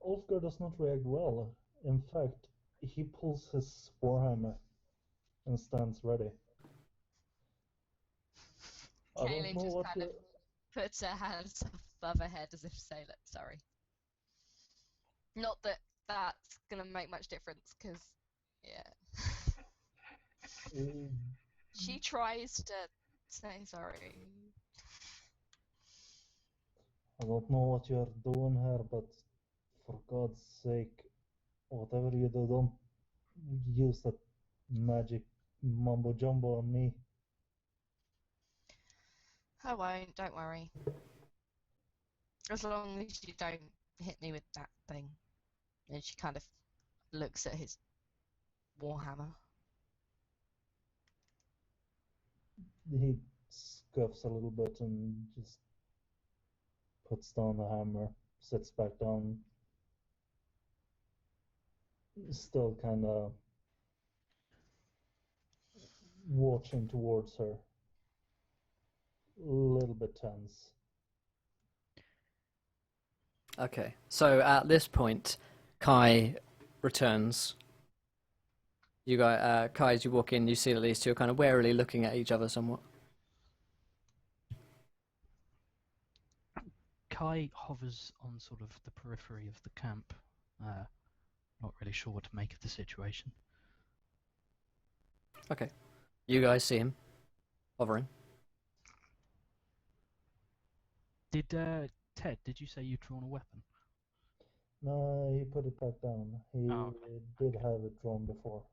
Ulfgar does not react well. In fact, he pulls his warhammer and stands ready. I don't Kaelin know just what kind of puts her hands above her head as if to say, "Look, sorry." Not that that's gonna make much difference, because, yeah. She tries to say sorry. I don't know what you're doing here, but for God's sake, whatever you do, don't use that magic mumbo jumbo on me. I won't, don't worry. As long as you don't hit me with that thing. And she kind of looks at his warhammer. He scuffs a little bit and just puts down the hammer, sits back down, still kind of watching towards her. A little bit tense. Okay. So at this point, Kai returns. You guys, Kai, as you walk in, you see that these two are kind of warily looking at each other somewhat. Kai hovers on sort of the periphery of the camp, not really sure what to make of the situation. Okay. You guys see him hovering. Did Ted? Did you say you'd drawn a weapon? No, he put it back down. He Oh, did have it drawn before.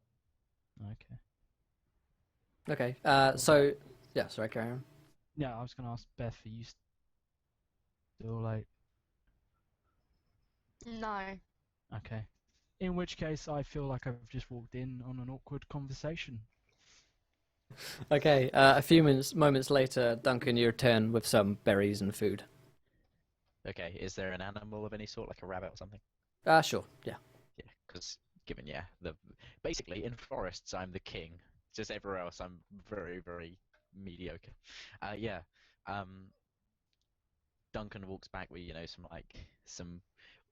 Okay. Okay. So yeah. Sorry, carry on. Yeah, I was going to ask Beth, are you still like? No. Okay. In which case, I feel like I've just walked in on an awkward conversation. Okay. A few moments later, Duncan, you return with some berries and food. Okay, is there an animal of any sort, like a rabbit or something? Sure. Yeah. Yeah, because given, basically in forests I'm the king. Just everywhere else I'm very, very mediocre. Duncan walks back with, some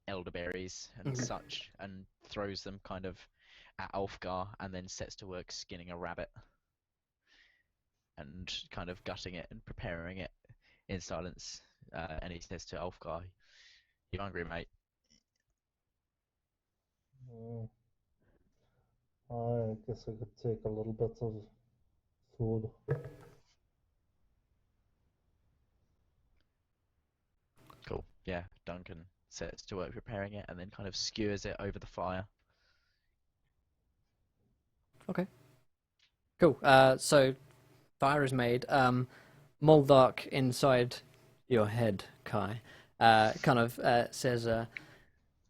elderberries and Okay. such, and throws them kind of at Ulfgar, and then sets to work skinning a rabbit and kind of gutting it and preparing it in silence. And he says to Ulfgar, "You hungry, mate?" I guess I could take a little bit of food. Cool. Yeah, Duncan sets to work preparing it and then kind of skewers it over the fire. Okay. Cool. So fire is made. Moldark inside your head, Kai, kind of says,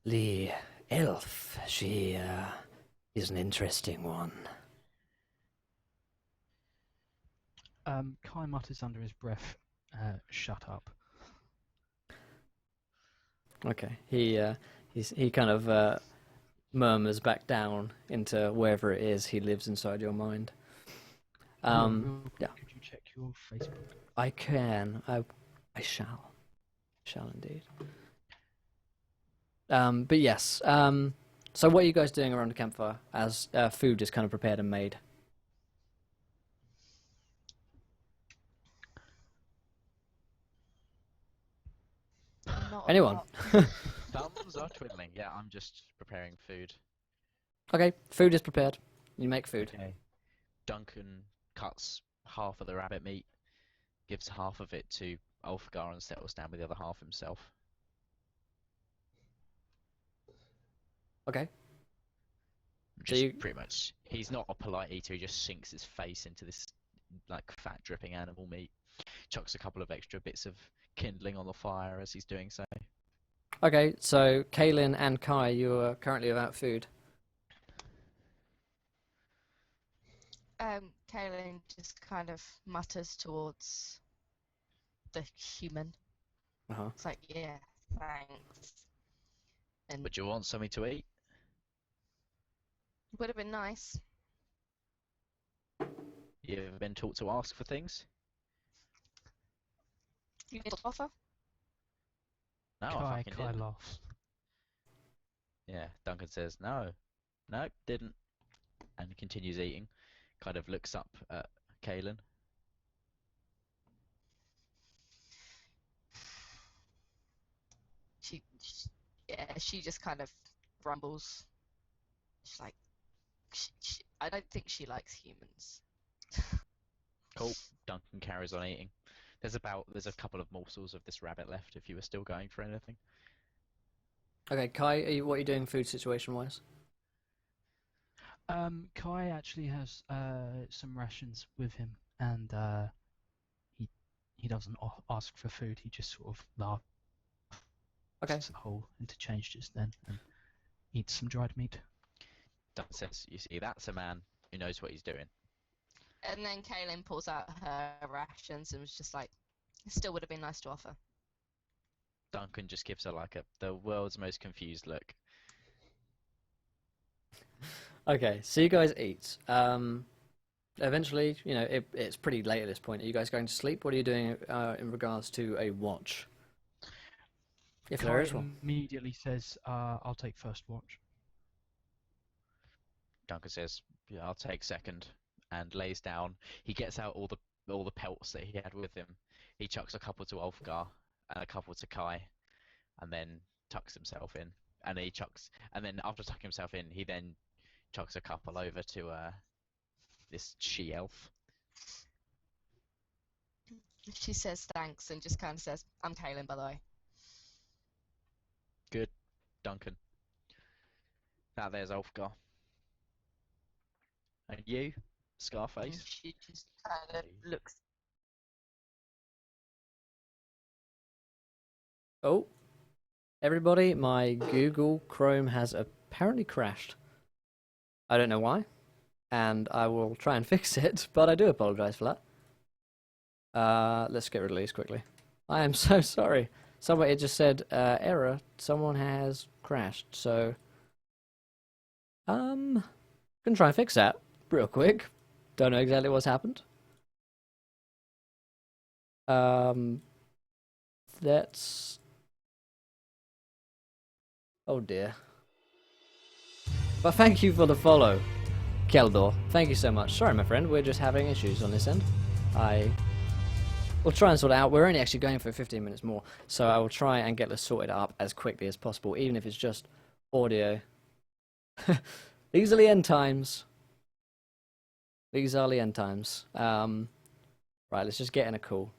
"The elf, she is an interesting one. Kai mutters under his breath, "Shut up." Okay. He kind of murmurs back down into wherever it is he lives inside your mind. Real quick, Yeah. could you check your Facebook? I can. I shall. Shall indeed. But yes. So what are you guys doing around the campfire as food is kind of prepared and made? Not a Anyone? lot. Thumbs are twiddling. Yeah, I'm just preparing food. Okay, food is prepared. You make food. Okay. Duncan cuts half of the rabbit meat, gives half of it to Ulfgar, and settles down with the other half himself. Okay. Just you- pretty much, he's not a polite eater. He just sinks his face into this like fat dripping animal meat. Chucks a couple of extra bits of kindling on the fire as he's doing so. Okay, so Kaylin and Kai, you are currently without food. Kaylin just kind of mutters towards the human. Uh-huh. It's like, yeah, thanks. And Would you want something to eat? would have been nice. You ever been taught to ask for things? You need to offer? No, I Kai fucking didn't. laughs. Yeah, Duncan says no, didn't, and continues eating. Kind of looks up at Kaylin. She just kind of grumbles. She's like, I don't think she likes humans. Cool. Duncan carries on eating. There's a couple of morsels of this rabbit left if you were still going for anything. Okay, Kai, what are you doing food situation-wise? Kai actually has some rations with him, and he doesn't ask for food. He just sort of laughs Okay. a whole interchange just then and eats some dried meat. Duncan says, "You see, that's a man who knows what he's doing." And then Kaylin pulls out her rations and was just like, it still would have been nice to offer. Duncan just gives her like the world's most confused look. Okay, so you guys eat. Eventually, you know, it's pretty late at this point. Are you guys going to sleep? What are you doing in regards to a watch? If there Kai is one. immediately says, "I'll take first watch." Duncan says, "Yeah, I'll take second," and lays down. He gets out all the pelts that he had with him. He chucks a couple to Ulfgar and a couple to Kai, and then tucks himself in. And then after tucking himself in, he then chucks a couple over to this she elf. She says thanks and just kind of says, I'm Kaylin, by the way. Good, Duncan. Now there's Ulfgar. And you, And Scarface? she just kind of looks. Oh, everybody, my Google Chrome has apparently crashed. I don't know why, and I will try and fix it, but I do apologize for that. Let's get rid of these quickly. I am so sorry. Somebody just said, error, someone has crashed, so... Gonna try and fix that real quick. Don't know exactly what's happened. That's... Oh dear. But thank you for the follow, Keldor. Thank you so much. Sorry, my friend, we're just having issues on this end. We'll try and sort it out. We're only actually going for 15 minutes more, so I will try and get this sorted up as quickly as possible, even if it's just audio. These are the end times. These are the end times. Right, let's just get in a call.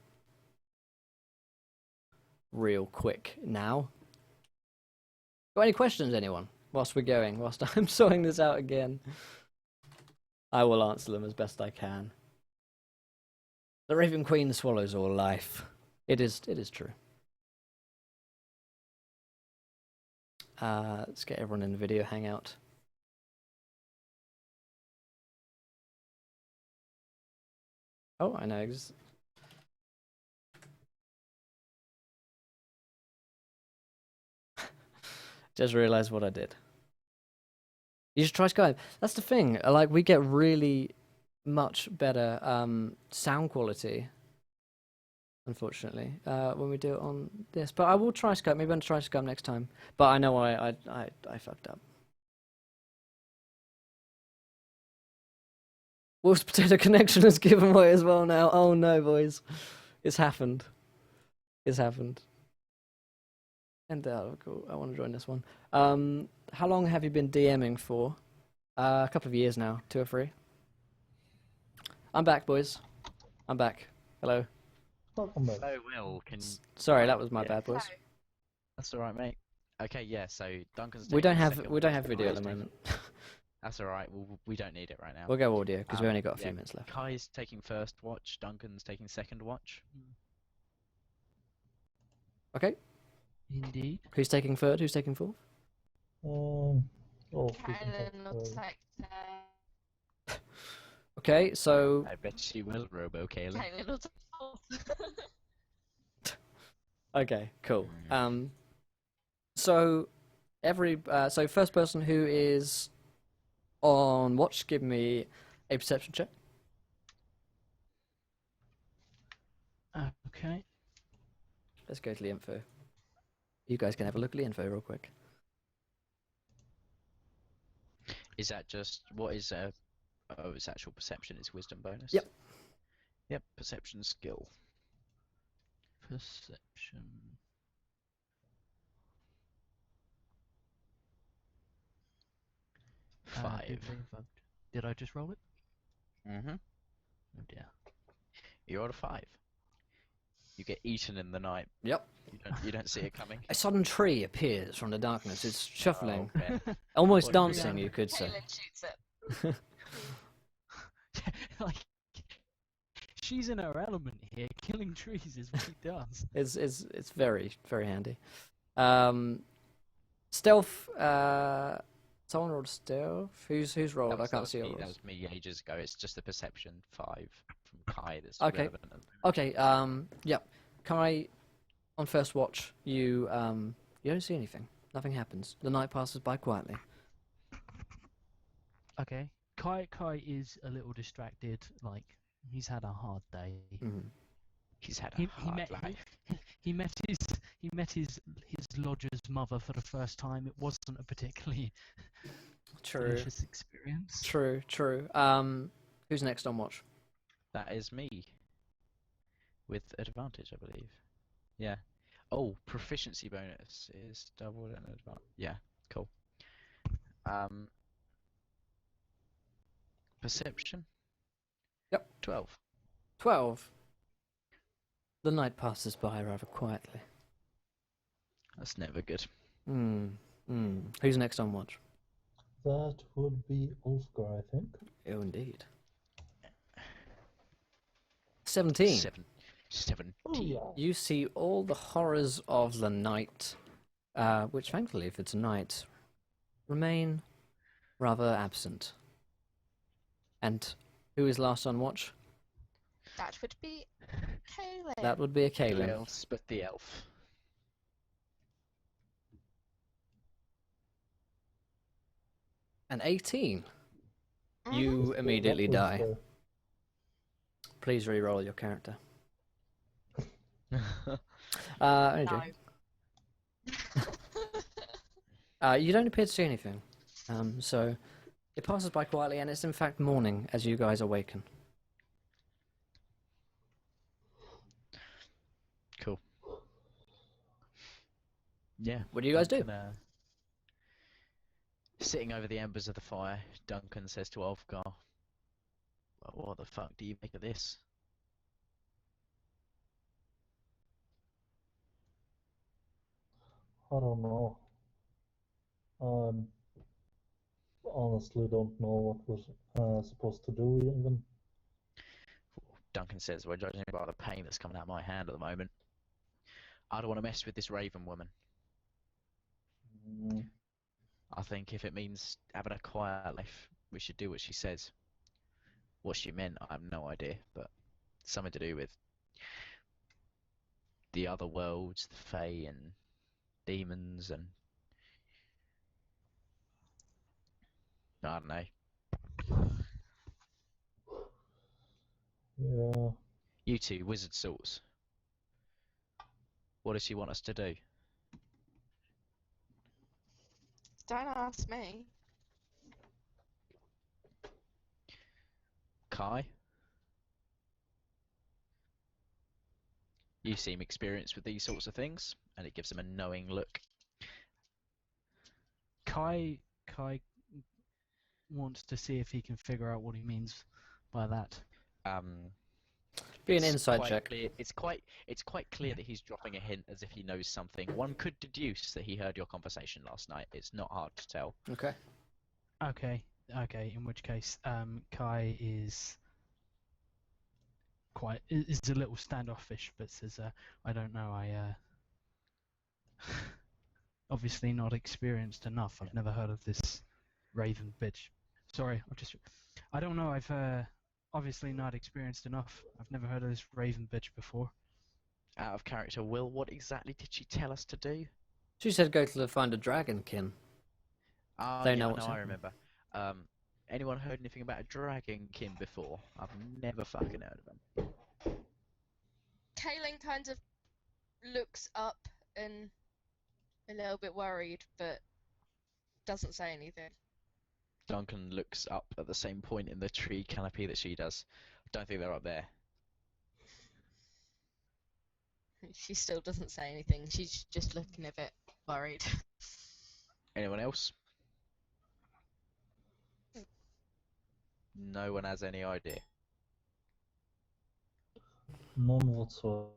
Real quick now. Got any questions, anyone? Whilst we're going, whilst I'm sorting this out again. I will answer them as best I can. The Raven Queen swallows all life. It is true. Let's get everyone in the video hangout. Oh, I know. Just realized what I did. You should try Skype. That's the thing. Like, we get really much better sound quality, unfortunately, when we do it on this. But I will try Skype. Maybe I'll try Skype next time. But I know I fucked up. Wolf's Potato Connection is given away as well now. Oh no, boys. It's happened. It's happened. And cool. I want to join this one. How long have you been DMing for? A couple of years now, 2 or 3. I'm back, boys. I'm back. Hello. Welcome back. Oh, Will, Sorry, that was my Yeah. bad, boys. That's all right, mate. Okay, yeah. So Duncan's. We don't taking have second video at watch, the Kai's moment. That's all right. We don't need it right now. We'll go audio because we've Um, only got a few yeah. minutes left. Kai's taking first watch. Duncan's taking second watch. Okay. Indeed. Who's taking third? Who's taking fourth? Oh, we can Kylan talk, looks like Okay, so I bet she will, Robo Kayla. Kylan looks like okay, cool. So so first person who is on watch, give me a perception check. Okay. Let's go to the info. You guys can have a look at the info real quick. Is that just what is oh, it's actual perception. It's wisdom bonus. Yep. Yep. Perception skill. Perception. I 5. do believe did I just roll it? Mhm. Oh dear. You're at a 5. You get eaten in the night. Yep. You don't see it coming. A sudden tree appears from the darkness. It's shuffling, Oh, okay. almost What- dancing, you could say. Kylan shoots it. Like, she's in her element here. Killing trees is what she does. It's very handy. Stealth. Someone rolled stealth. Who's rolled? I can't see your That rolls. was me ages ago. It's just the perception 5 from Kai that's Okay. relevant. At the moment. Okay. Yep. Can I, on first watch, you don't see anything. Nothing happens. The night passes by quietly. Okay. Kai is a little distracted. Like, he's had a hard day. Mhm. He's had a He hard met life. he met his lodger's mother for the first time. It wasn't a particularly True. delicious experience. True. Who's next on watch? That is me. With advantage, I believe. Yeah. Oh, proficiency bonus is doubled and advantage. Yeah, cool. Perception? Yep. 12. 12. The night passes by rather quietly. That's never good. Who's next on watch? That would be Ulfgar, I think. Oh, indeed. 17. 17. Oh, yeah. You see all the horrors of the night, which thankfully, if it's night, remain rather absent. And who is last on watch? That would be Kylan. That would be a Who Kaelin. else but the elf? An 18. Mhm. You immediately That was die. Please re-roll your character. Andrew. No. You don't appear to see anything. So it passes by quietly, and it's in fact morning as you guys awaken. Cool. Yeah. What do you guys do? Duncan, sitting over the embers of the fire, Duncan says to Ulfgar, "Well, what the fuck do you make of this?" I don't know. Honestly don't know what we're supposed to do even. Duncan says, "Well, judging by the pain that's coming out of my hand at the moment, I don't want to mess with this raven woman. Mm, I think if it means having a quiet life, we should do what she says." What she meant, I have no idea, but something to do with the other worlds, the Fae and demons, and I don't know. Yeah. You two, wizard sorts. What does she want us to do? Don't ask me. Kai? You seem experienced with these sorts of things, and it gives him a knowing look. Kai wants to see if he can figure out what he means by that. Be an It's inside quite check. clear- it's quite clear that he's dropping a hint as if he knows something. One could deduce that he heard your conversation last night. It's not hard to tell. Okay. Okay, in which case, Kai is a little standoffish, but says, I don't know, I obviously not experienced enough. I've never heard of this raven bitch. Sorry, I don't know, I've obviously not experienced enough. I've never heard of this raven bitch before. Out of character, Will, what exactly did she tell us to do? She said go to find a dragonkin. Oh, They yeah, know I what's know, I happening. remember. Anyone heard anything about a dragonkin before? I've never fucking heard of them. Kaylin kind of looks up and a little bit worried, but doesn't say anything. Duncan looks up at the same point in the tree canopy that she does. I don't think they're up there. She still doesn't say anything. She's just looking a bit worried. Anyone else? No one has any idea. None whatsoever.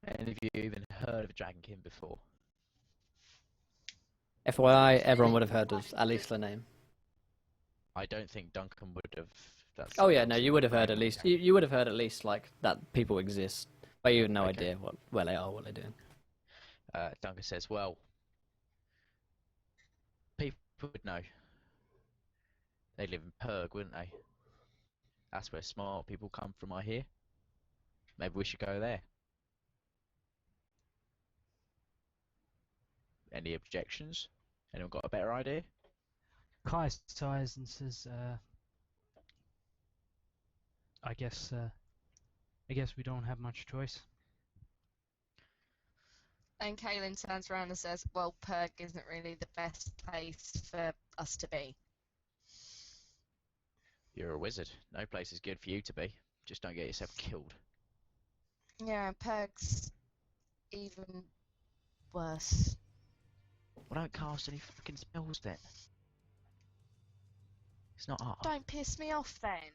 Any of you even heard of a dragonkin before? FYI, everyone would have heard of at least the name. I don't think Duncan would have. That's Oh yeah, no, obviously you would have heard not at least. dragon. You would have heard at least like that people exist, but you have no Okay. idea where they are, what they're doing. Duncan says, well, people would know. They live in Perg, wouldn't they? That's where smart people come from, I hear. Maybe we should go there. Any objections? Anyone got a better idea? Kai sighs and says, I guess we don't have much choice. And Kaylin turns around and says, well, Perg isn't really the best place for us to be. You're a wizard. No place is good for you to be. Just don't get yourself killed. Yeah, Perg's even worse. Well, don't cast any fucking spells then. It's not hard. Don't piss me off then.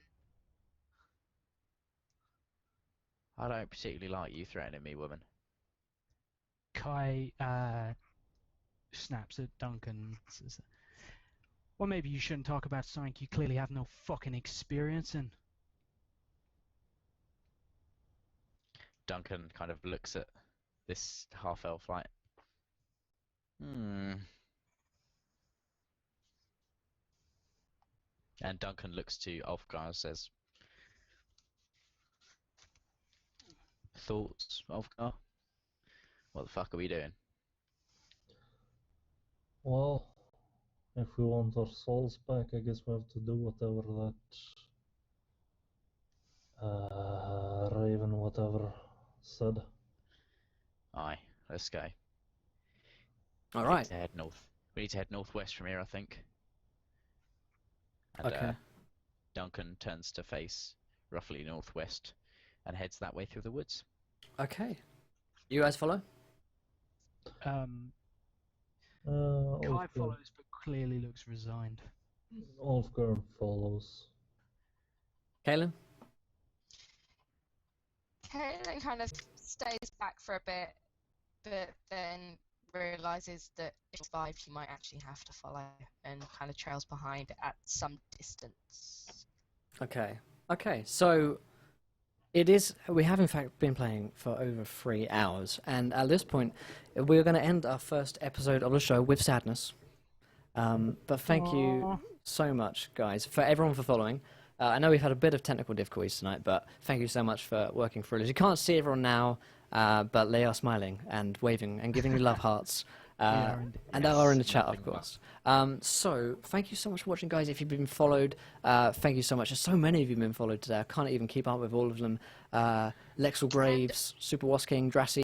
I don't particularly like you threatening me, woman. Kai snaps at Duncan and says, well, maybe you shouldn't talk about something you clearly have no fucking experience in. Duncan kind of looks at this half-elf like, And Duncan looks to Ulfgar and says, thoughts, Ulfgar? What the fuck are we doing? Well, if we want our souls back, I guess we have to do whatever that Raven whatever said. Aye, let's go. All We right. need to head north. We need to head northwest from here, I think. And Okay. Duncan turns to face roughly northwest and heads that way through the woods. Okay. You guys follow? Kai Ulfgar follows, but clearly looks resigned. follows. Kaylin? Kaylin kind of stays back for a bit, but then realizes that if it's 5, she might actually have to follow and kind of trails behind at some distance. Okay. Okay, so it is. We have in fact been playing for over 3 hours, and at this point, we're going to end our first episode of the show with sadness. But thank you so much, guys, for everyone for following. I know we've had a bit of technical difficulties tonight, but thank you so much for working through us. You can't see everyone now, but they are smiling and waving and giving you love hearts. are indeed. And they are in the chat, of Nothing but- course. So, thank you so much for watching, guys. If you've been followed, thank you so much. There's so many of you been followed today. I can't even keep up with all of them. Lexel Graves, Super Was King, Drassy.